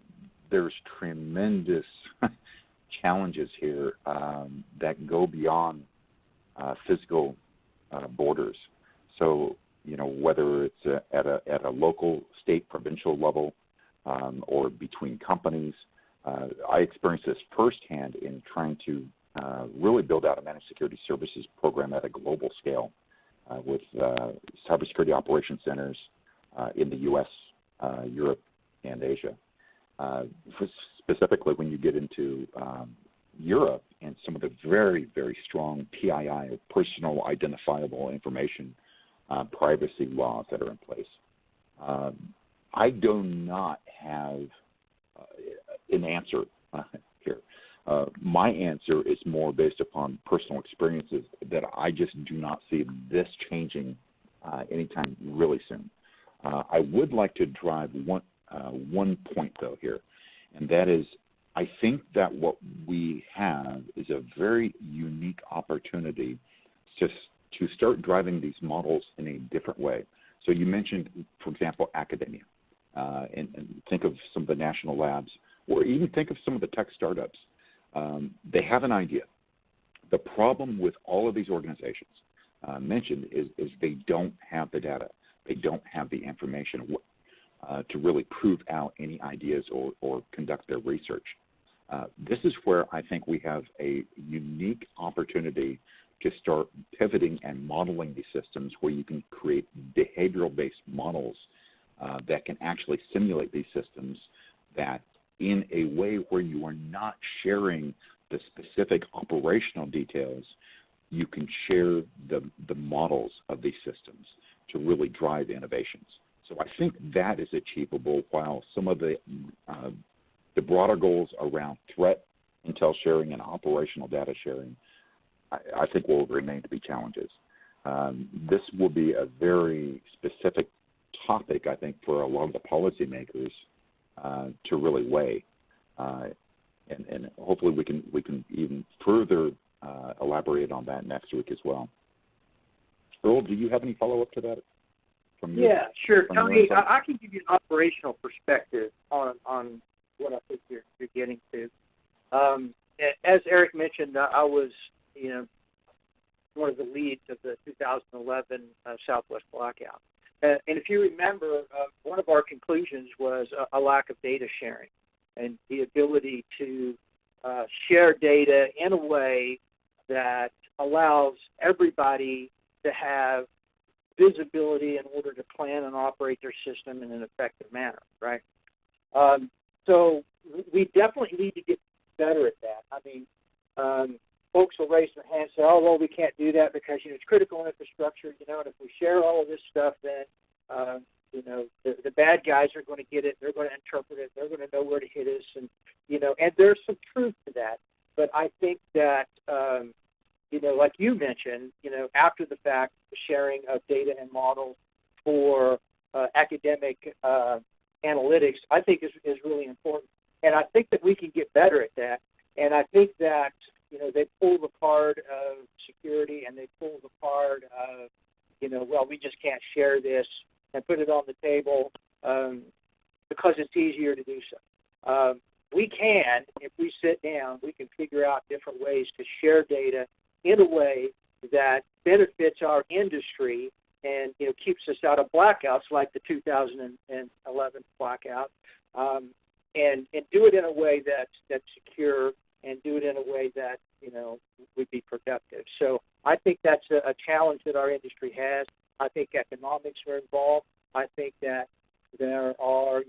there's tremendous challenges here that go beyond physical borders. So, whether it's at a local, state, provincial level or between companies, I experienced this firsthand in trying to really build out a managed security services program at a global scale with cybersecurity operation centers in the U.S., Europe, and Asia. Specifically, when you get into Europe and some of the very, very strong PII, or personal identifiable information, privacy laws that are in place. I do not have an answer here. My answer is more based upon personal experiences that I just do not see this changing anytime really soon. I would like to drive one point, though, here, and that is I think that what we have is a very unique opportunity to start driving these models in a different way. So you mentioned, for example, academia, and think of some of the national labs, or even think of some of the tech startups. They have an idea. The problem with all of these organizations mentioned is they don't have the data. They don't have the information to really prove out any ideas or conduct their research. This is where I think we have a unique opportunity to start pivoting and modeling these systems where you can create behavioral-based models that can actually simulate these systems that in a way where you are not sharing the specific operational details, you can share the models of these systems to really drive innovations. So I think that is achievable, while some of the broader goals around threat intel sharing and operational data sharing, I think will remain to be challenges. This will be a very specific topic, I think, for a lot of the policymakers to really weigh, and hopefully we can even further elaborate on that next week as well. Earl, do you have any follow-up to that? Yeah, sure. Tony, I can give you an operational perspective on what I think you're getting to. As Eric mentioned, I was one of the leads of the 2011 Southwest blackout. And if you remember, one of our conclusions was a lack of data sharing and the ability to share data in a way that allows everybody to have visibility in order to plan and operate their system in an effective manner, right? So we definitely need to get better at that. I mean, folks will raise their hands and say, oh, well, we can't do that because, it's critical infrastructure, and if we share all of this stuff, then, the bad guys are going to get it, they're going to interpret it, they're going to know where to hit us, and there's some truth to that. But I think that, like you mentioned, after the fact, the sharing of data and models for academic analytics, I think is really important. And I think that we can get better at that. And I think that, they pull the card of security and they pull the card of, well, we just can't share this and put it on the table because it's easier to do so. We can, if we sit down, we can figure out different ways to share data in a way that benefits our industry and keeps us out of blackouts like the 2011 blackout, and do it in a way that's secure and do it in a way that would be productive. So I think that's a challenge that our industry has. I think economics are involved. I think that there are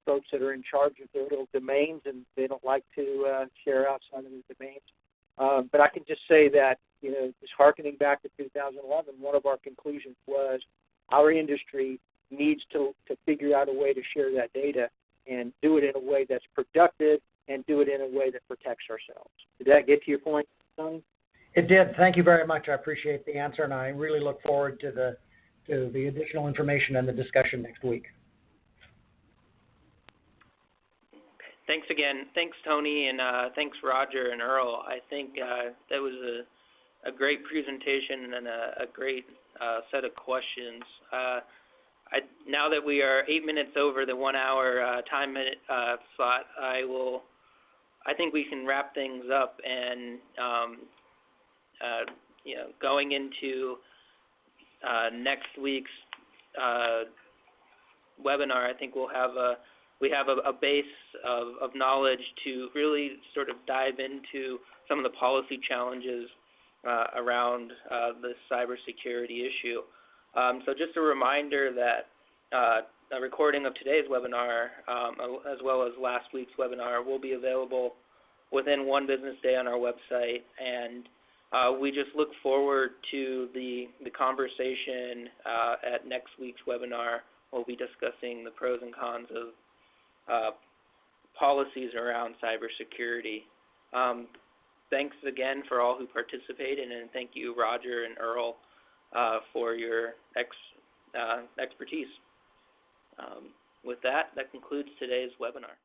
folks that are in charge of their little domains and they don't like to share outside of the domains. But I can just say that just hearkening back to 2011, one of our conclusions was our industry needs to figure out a way to share that data and do it in a way that's productive and do it in a way that protects ourselves. Did that get to your point, Tony? It did. Thank you very much. I appreciate the answer, and I really look forward to the additional information and the discussion next week. Thanks again. Thanks, Tony, and thanks, Roger and Earl. I think that was a great presentation and a great set of questions. Now that we are 8 minutes over the 1 hour time slot, I think we can wrap things up and going into next week's webinar, I think we have a base of knowledge to really sort of dive into some of the policy challenges around the cybersecurity issue. So just a reminder that a recording of today's webinar, as well as last week's webinar, will be available within 1 business day on our website. And we just look forward to the conversation at next week's webinar. We'll be discussing the pros and cons of policies around cybersecurity. Thanks again for all who participated, and thank you, Roger and Earl, for your expertise. With that concludes today's webinar.